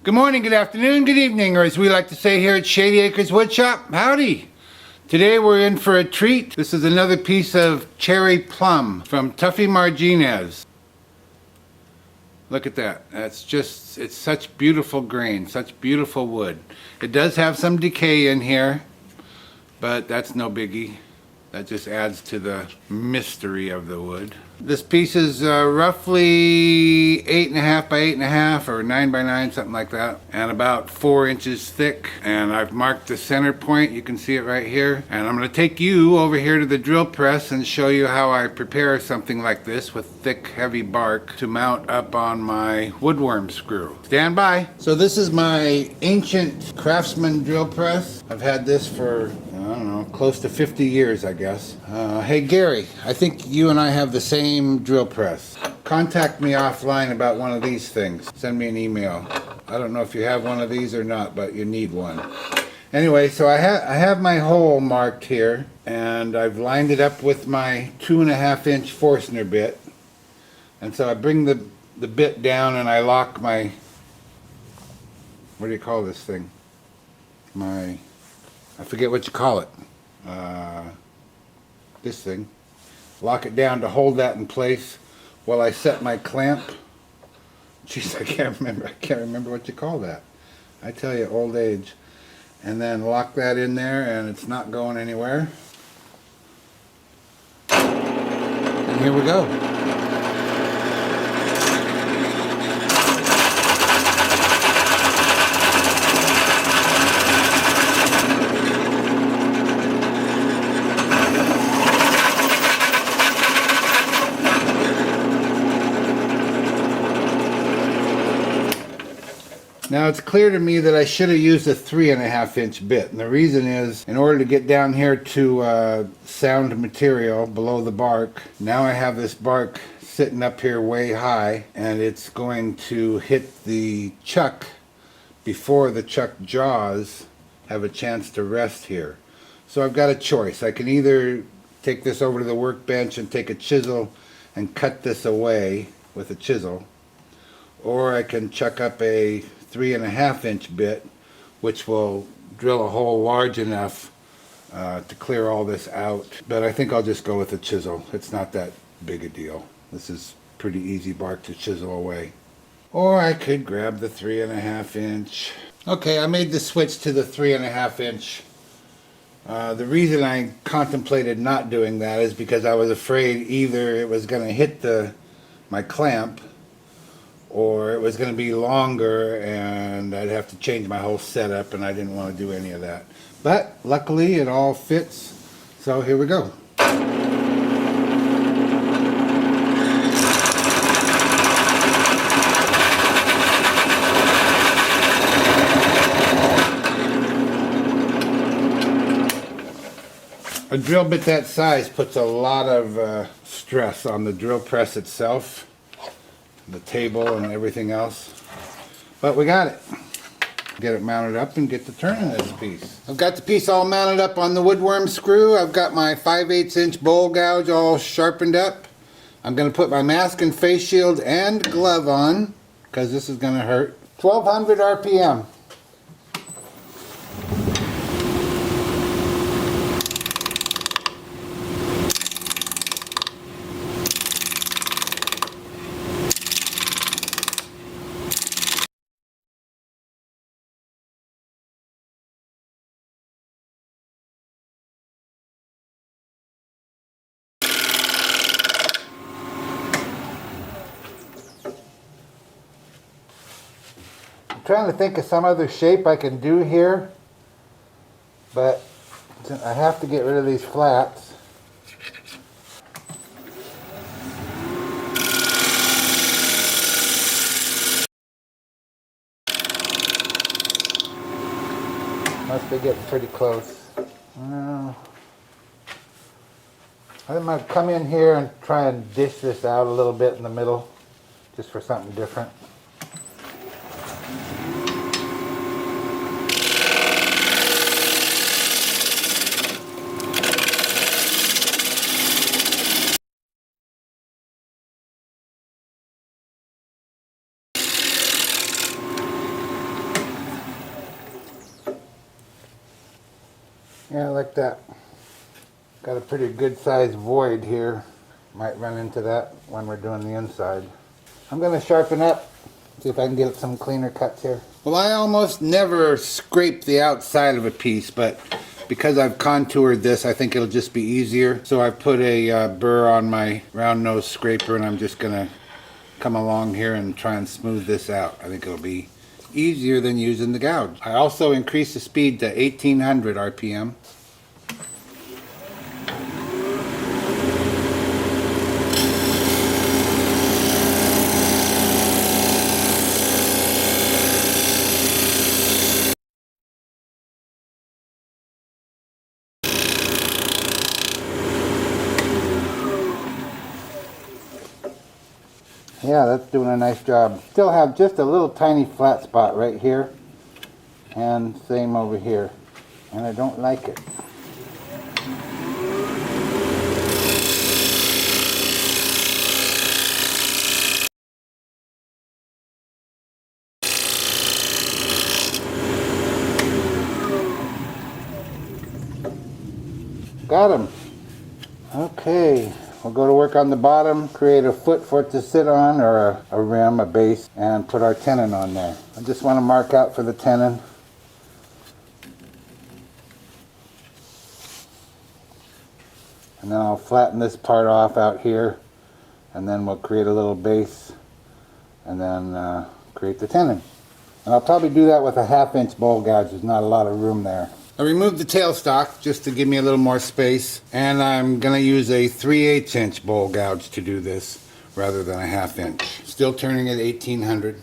Good morning, good afternoon, good evening, or as we like to say here at Shady Acres Woodshop, howdy. Today we're in for a treat. This is another piece of cherry plum from Tuffy Marginez. Look at that. It's such beautiful grain, such beautiful wood. It does have some decay in here, but that's no biggie. That just adds to the mystery of the wood. This piece is roughly 8.5 by 8.5 or 9 by 9, something like that, and about 4 inches thick. And I've marked the center point. You can see it right here. And I'm going to take you over here to the drill press and show you how I prepare something like this with thick, heavy bark to mount up on my woodworm screw. Stand by. So this is my ancient Craftsman drill press. I've had this for, I don't know, close to 50 years, I guess. Hey Gary, I think you and I have the same drill press. Contact me offline about one of these things. Send me an email. I don't know if you have one of these or not, but you need one. Anyway, so I have my hole marked here, and I've lined it up with my 2.5-inch Forstner bit. And so I bring the bit down and I lock my, what do you call this thing? I forget what you call it. This thing. Lock it down to hold that in place while I set my clamp. Jeez, I can't remember what you call that. I tell you, old age. And then lock that in there, and it's not going anywhere. And here we go. Now it's clear to me that I should have used a 3.5-inch bit, and the reason is, in order to get down here to sound material below the bark, now I have this bark sitting up here way high, and it's going to hit the chuck before the chuck jaws have a chance to rest here. So I've got a choice. I can either take this over to the workbench and take a chisel and cut this away with a chisel, or I can chuck up a 3.5-inch bit, which will drill a hole large enough to clear all this out. But I think I'll just go with a chisel. It's not that big a deal. This is pretty easy bark to chisel away. Or I could grab the 3.5-inch. Okay, I made the switch to the 3.5-inch. The reason I contemplated not doing that is because I was afraid either it was going to hit my clamp, or it was going to be longer and I'd have to change my whole setup, and I didn't want to do any of that. But luckily it all fits, so here we go. A drill bit that size puts a lot of stress on the drill press itself, the table and everything else, but we got it. Get it mounted up and get to turning this piece. I've got the piece all mounted up on the woodworm screw. I've got my 5/8-inch bowl gouge all sharpened up. I'm going to put my mask and face shield and glove on because this is going to hurt. 1200 RPM. I'm trying to think of some other shape I can do here, but I have to get rid of these flaps. Must be getting pretty close. I'm going to come in here and try and dish this out a little bit in the middle, just for something different. Yeah, like that. Got a pretty good sized void here. Might run into that when we're doing the inside. I'm going to sharpen up, see if I can get some cleaner cuts here. Well, I almost never scrape the outside of a piece, but because I've contoured this, I think it'll just be easier. So I've put a burr on my round nose scraper, and I'm just going to come along here and try and smooth this out. I think it'll be easier than using the gouge. I also increased the speed to 1800 RPM. Yeah, that's doing a nice job. Still have just a little tiny flat spot right here, and same over here, and I don't like it. Got him. Okay, we'll go to work on the bottom, create a foot for it to sit on, or a rim, a base, and put our tenon on there. I just want to mark out for the tenon. And then I'll flatten this part off out here, and then we'll create a little base, and then create the tenon. And I'll probably do that with a 1/2 inch bowl gouge. There's not a lot of room there. I removed the tailstock just to give me a little more space, and I'm going to use a 3/8 inch bowl gouge to do this rather than a 1/2 inch. Still turning at 1800.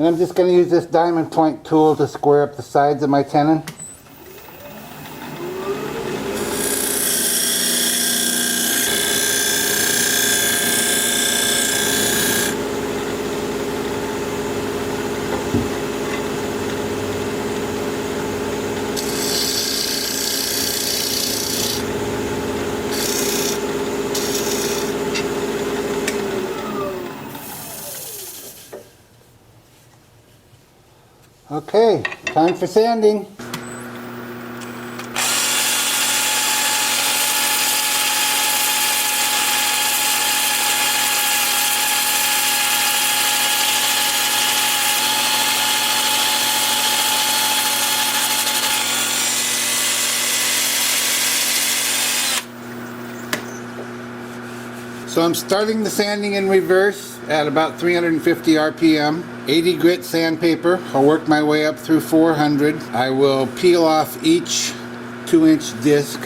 And I'm just going to use this diamond point tool to square up the sides of my tenon. Okay, time for sanding. So I'm starting the sanding in reverse at about 350 RPM. 80 grit sandpaper. I'll work my way up through 400. I will peel off each 2-inch disc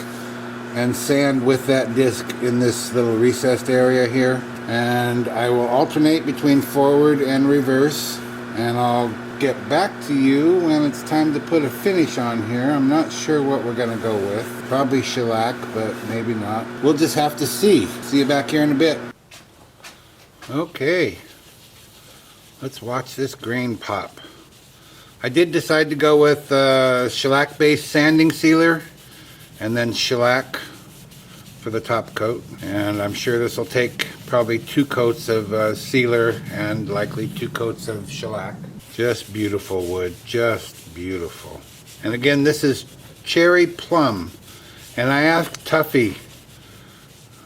and sand with that disc in this little recessed area here. And I will alternate between forward and reverse. And I'll get back to you when it's time to put a finish on here. I'm not sure what we're gonna go with. Probably shellac, but maybe not. We'll just have to see. See you back here in a bit. Okay. Let's watch this grain pop. I did decide to go with shellac-based sanding sealer and then shellac for the top coat. And I'm sure this will take probably 2 coats of sealer and likely 2 coats of shellac. Just beautiful wood, just beautiful. And again, this is cherry plum. And I asked Tuffy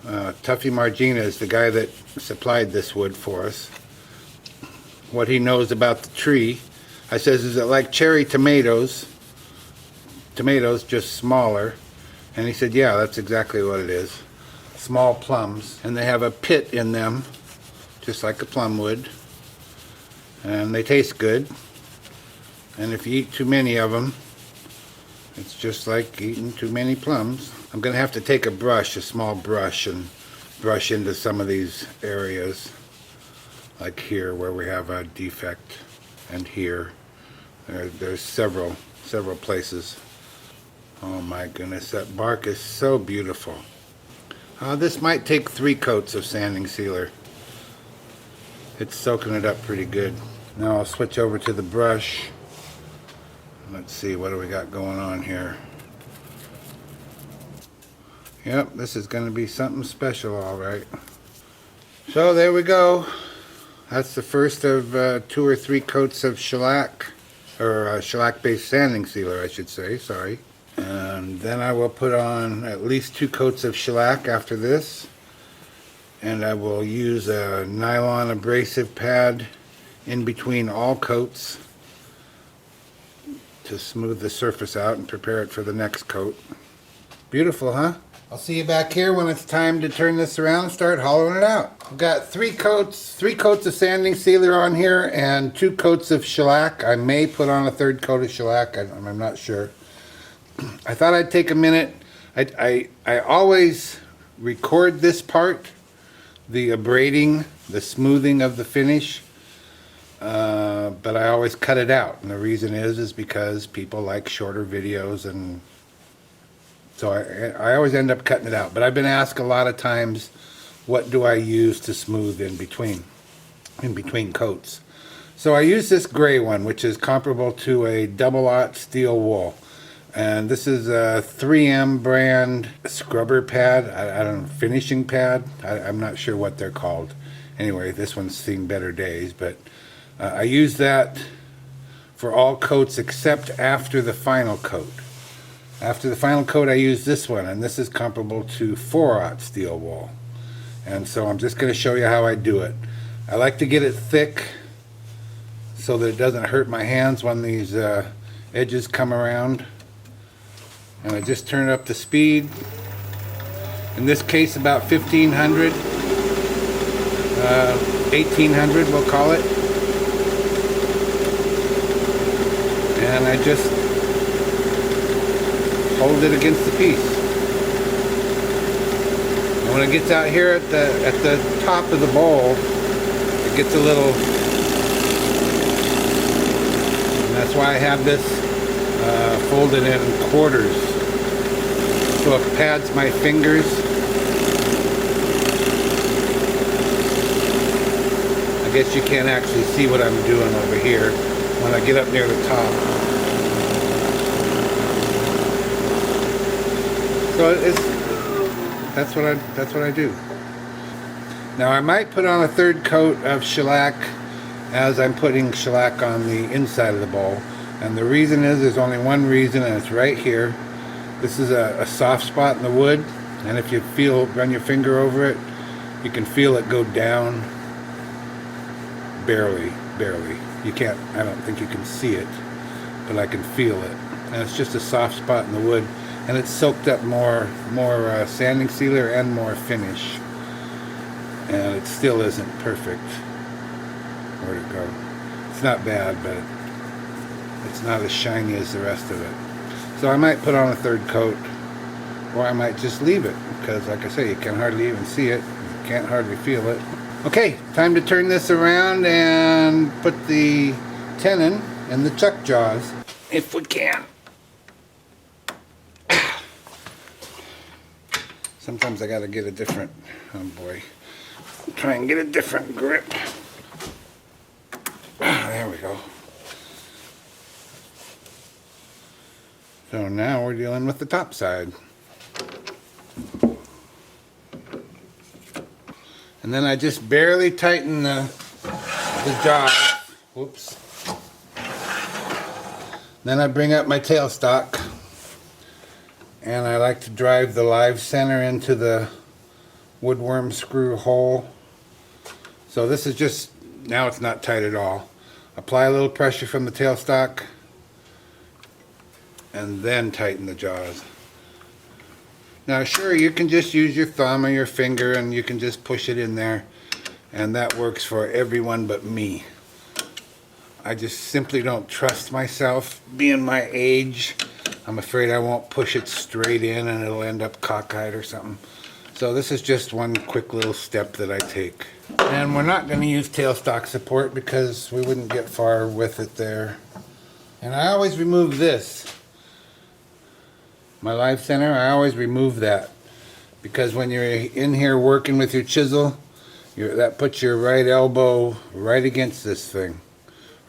Marginez, the guy that supplied this wood for us, what he knows about the tree. I says, is it like cherry tomatoes? Tomatoes, just smaller. And he said, yeah, that's exactly what it is. Small plums. And they have a pit in them, just like a plum would. And they taste good. And if you eat too many of them, it's just like eating too many plums. I'm going to have to take a brush, a small brush, and brush into some of these areas. Like here where we have a defect, and here. There's several places. Oh my goodness, that bark is so beautiful. This might take 3 coats of sanding sealer. It's soaking it up pretty good. Now I'll switch over to the brush. Let's see, what do we got going on here? Yep, this is going to be something special, all right. So there we go. That's the first of 2 or 3 coats of shellac, or shellac-based sanding sealer, I should say, sorry. And then I will put on at least 2 coats of shellac after this. And I will use a nylon abrasive pad in between all coats to smooth the surface out and prepare it for the next coat. Beautiful, huh? I'll see you back here when it's time to turn this around and start hollowing it out. I've got 3 coats of sanding sealer on here and 2 coats of shellac. I may put on a 3rd coat of shellac, I'm not sure. I thought I'd take a minute. I always record this part, the abrading, the smoothing of the finish, but I always cut it out, and the reason is because people like shorter videos, and so I always end up cutting it out. But I've been asked a lot of times, what do I use to smooth in between coats? So I use this gray one, which is comparable to a double-aught steel wool. And this is a 3M brand scrubber pad, I don't know, finishing pad. I'm not sure what they're called. Anyway, this one's seen better days, but I use that for all coats except after the final coat. After the final coat I use this one, and this is comparable to 4-aught steel wool. And so I'm just going to show you how I do it. I like to get it thick so that it doesn't hurt my hands when these edges come around. And I just turn up the speed. In this case about 1500, 1800 we'll call it. And I just hold it against the piece. And when it gets out here at the top of the bowl, it gets a little, and that's why I have this folded in quarters, so it pads my fingers. I guess you can't actually see what I'm doing over here when I get up near the top. So that's what I do. Now I might put on a 3rd coat of shellac as I'm putting shellac on the inside of the bowl. And the reason is, there's only one reason, and it's right here. This is a soft spot in the wood, and if you run your finger over it, you can feel it go down. Barely. You can't, I don't think you can see it, but I can feel it. And it's just a soft spot in the wood, and it's soaked up more sanding sealer and more finish. And it still isn't perfect. Where'd it go? It's not bad, but it's not as shiny as the rest of it. So I might put on a 3rd coat, or I might just leave it, because like I say, you can hardly even see it, you can't hardly feel it. Okay, time to turn this around and put the tenon in the chuck jaws, if we can. Sometimes I gotta get a different, oh boy, try and get a different grip. There we go. So now we're dealing with the top side. And then I just barely tighten the jaw. Whoops. Then I bring up my tailstock, and I like to drive the live center into the woodworm screw hole. So this is just, now it's not tight at all. Apply a little pressure from the tailstock, and then tighten the jaws. Now sure, you can just use your thumb or your finger and you can just push it in there, and that works for everyone but me. I just simply don't trust myself. Being my age, I'm afraid I won't push it straight in and it'll end up cockeyed or something. So this is just one quick little step that I take. And we're not going to use tailstock support because we wouldn't get far with it there. And I always remove this. My live center, I always remove that, because when you're in here working with your chisel, That puts your right elbow right against this thing,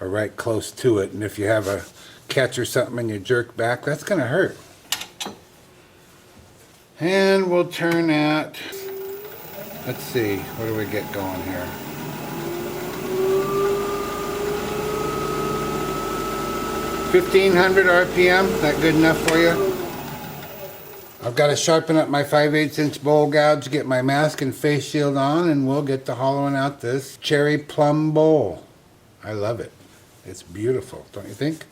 or right close to it. And if you have a catch or something and you jerk back, that's going to hurt. And we'll turn at, let's see, what do we get going here? 1500 RPM, that good enough for you? I've got to sharpen up my 5/8 inch bowl gouge, get my mask and face shield on, and we'll get to hollowing out this cherry plum bowl. I love it. It's beautiful, don't you think?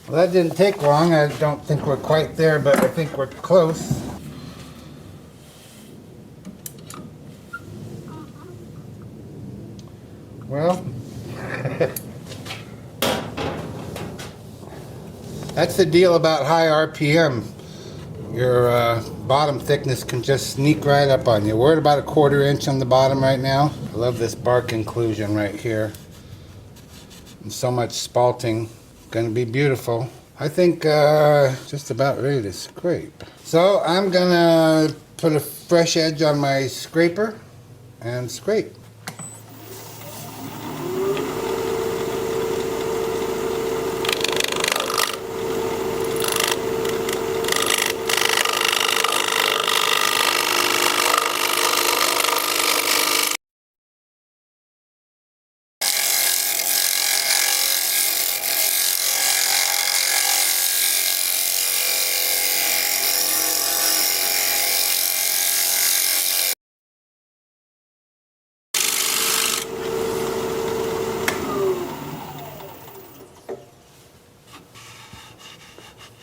Well, that didn't take long. I don't think we're quite there, but I think we're close. Well, that's the deal about high RPM. Your bottom thickness can just sneak right up on you. We're at about 1/4 inch on the bottom right now. I love this bark inclusion right here. And so much spalting. Gonna be beautiful. I think just about ready to scrape. So I'm gonna put a fresh edge on my scraper and scrape.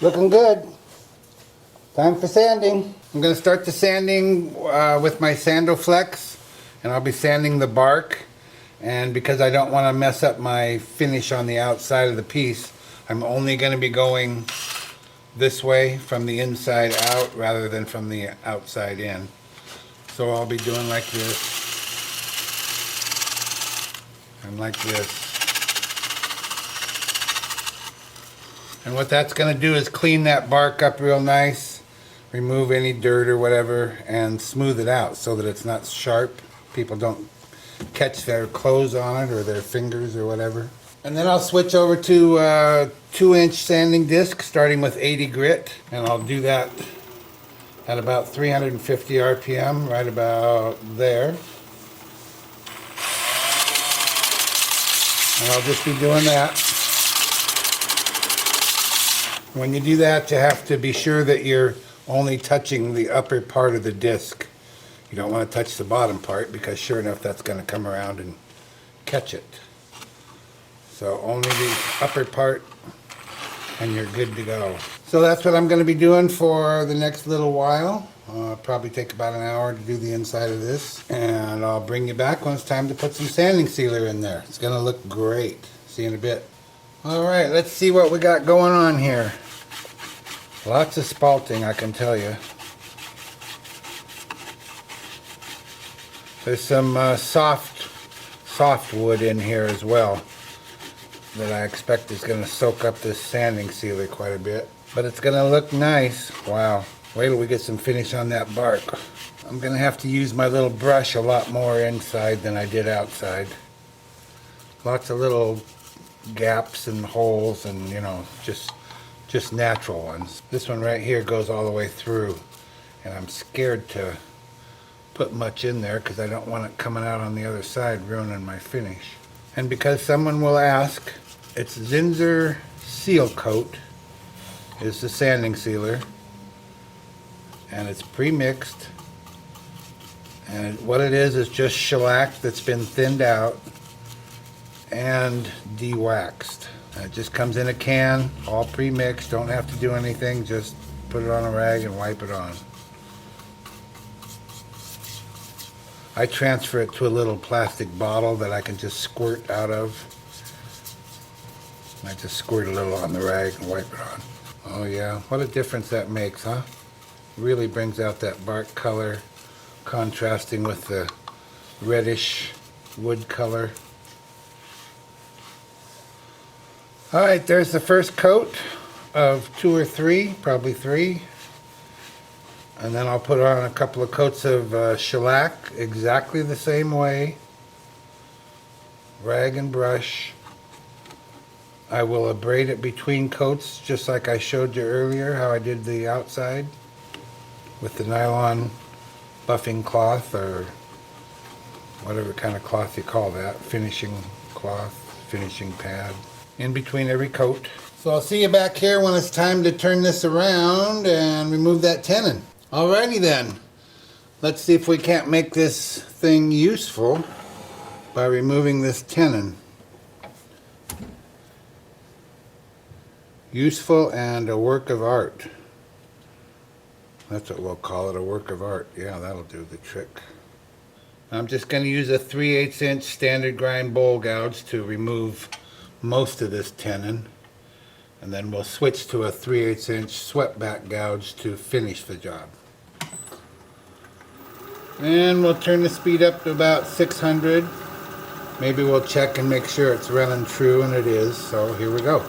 Looking good. Time for sanding. I'm going to start the sanding with my Sandoflex, and I'll be sanding the bark. And because I don't want to mess up my finish on the outside of the piece, I'm only going to be going this way from the inside out rather than from the outside in. So I'll be doing like this and like this. And what that's going to do is clean that bark up real nice, remove any dirt or whatever, and smooth it out so that it's not sharp. People don't catch their clothes on it or their fingers or whatever. And then I'll switch over to a 2-inch sanding disc starting with 80 grit, and I'll do that at about 350 RPM, right about there. And I'll just be doing that. When you do that, you have to be sure that you're only touching the upper part of the disc. You don't want to touch the bottom part because sure enough that's going to come around and catch it. So only the upper part and you're good to go. So that's what I'm going to be doing for the next little while. Probably take about an hour to do the inside of this. And I'll bring you back when it's time to put some sanding sealer in there. It's going to look great. See you in a bit. Alright, let's see what we got going on here. Lots of spalting, I can tell you. There's some soft wood in here as well that I expect is going to soak up this sanding sealer quite a bit. But it's going to look nice. Wow. Wait till we get some finish on that bark. I'm going to have to use my little brush a lot more inside than I did outside. Lots of little gaps and holes and, you know, just natural ones. This one right here goes all the way through, and I'm scared to put much in there because I don't want it coming out on the other side ruining my finish. And because someone will ask, it's Zinsser Seal Coat is the sanding sealer, and it's pre-mixed, and what it is just shellac that's been thinned out and de-waxed. It just comes in a can, all pre-mixed, don't have to do anything, just Put it on a rag and wipe it on. I transfer it to a little plastic bottle that I can just squirt out of. I just squirt a little on the rag and wipe it on. Oh yeah, what a difference that makes, huh? Really brings out that bark color, contrasting with the reddish wood color. Alright, there's the first coat of 2 or 3, probably 3. And then I'll put on a couple of coats of shellac, exactly the same way. Rag and brush. I will abrade it between coats, just like I showed you earlier, how I did the outside with the nylon buffing cloth, or whatever kind of cloth you call that, finishing cloth, finishing pad, in between every coat. So I'll see you back here when it's time to turn this around and remove that tenon. Alrighty then, let's see if we can't make this thing useful by removing this tenon. Useful and a work of art. That's what we'll call it, a work of art. Yeah, that'll do the trick. I'm just going to use a 3/8 inch standard grind bowl gouge to remove most of this tenon. And then we'll switch to a 3/8 inch swept back gouge to finish the job. And we'll turn the speed up to about 600. Maybe we'll check and make sure it's running true, and it is. So here we go.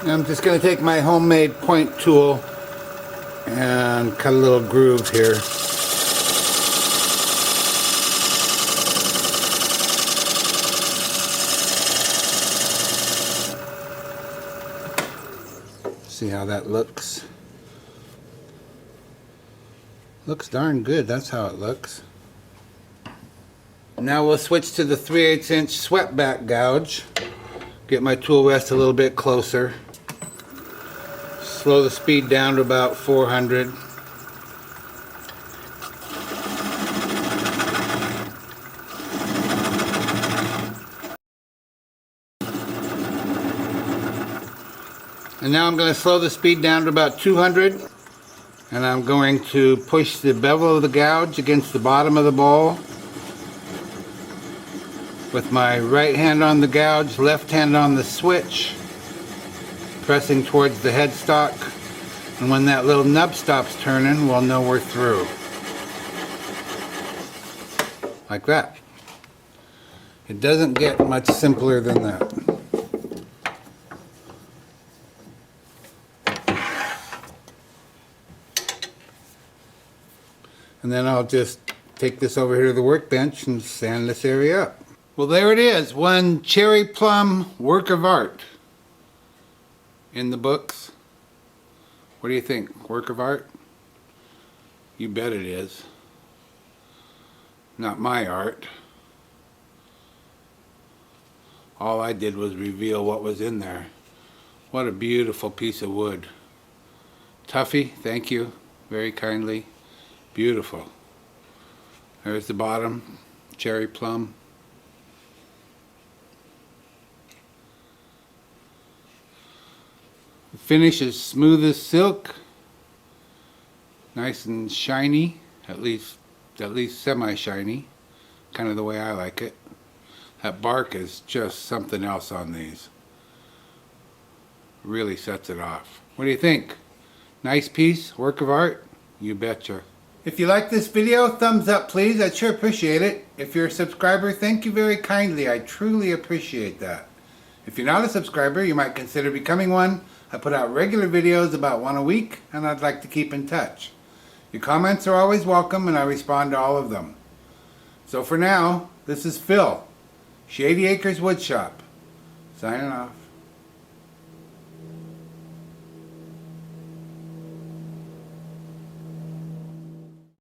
I'm just going to take my homemade point tool and cut a little groove here. See how that looks? Looks darn good, that's how it looks. Now we'll switch to the 3/8 inch swept back gouge. Get my tool rest a little bit closer. Slow the speed down to about 400. And now I'm going to slow the speed down to about 200. And I'm going to push the bevel of the gouge against the bottom of the bowl. With my right hand on the gouge, left hand on the switch. Pressing towards the headstock, and when that little nub stops turning, we'll know we're through. Like that. It doesn't get much simpler than that. And then I'll just take this over here to the workbench and sand this area up. Well, there it is, one cherry plum work of art. In the books. What do you think? Work of art? You bet it is. Not my art. All I did was reveal what was in there. What a beautiful piece of wood. Tuffy, thank you very kindly. Beautiful. There's the bottom, cherry plum. The finish is smooth as silk, nice and shiny, at least semi-shiny, kind of the way I like it. That bark is just something else on these. Really sets it off. What do you think? Nice piece, work of art? You betcha. If you like this video, thumbs up please, I'd sure appreciate it. If you're a subscriber, thank you very kindly, I truly appreciate that. If you're not a subscriber, you might consider becoming one. I put out regular videos about 1 a week, and I'd like to keep in touch. Your comments are always welcome, and I respond to all of them. So for now, this is Phil, Shady Acres Woodshop, signing off.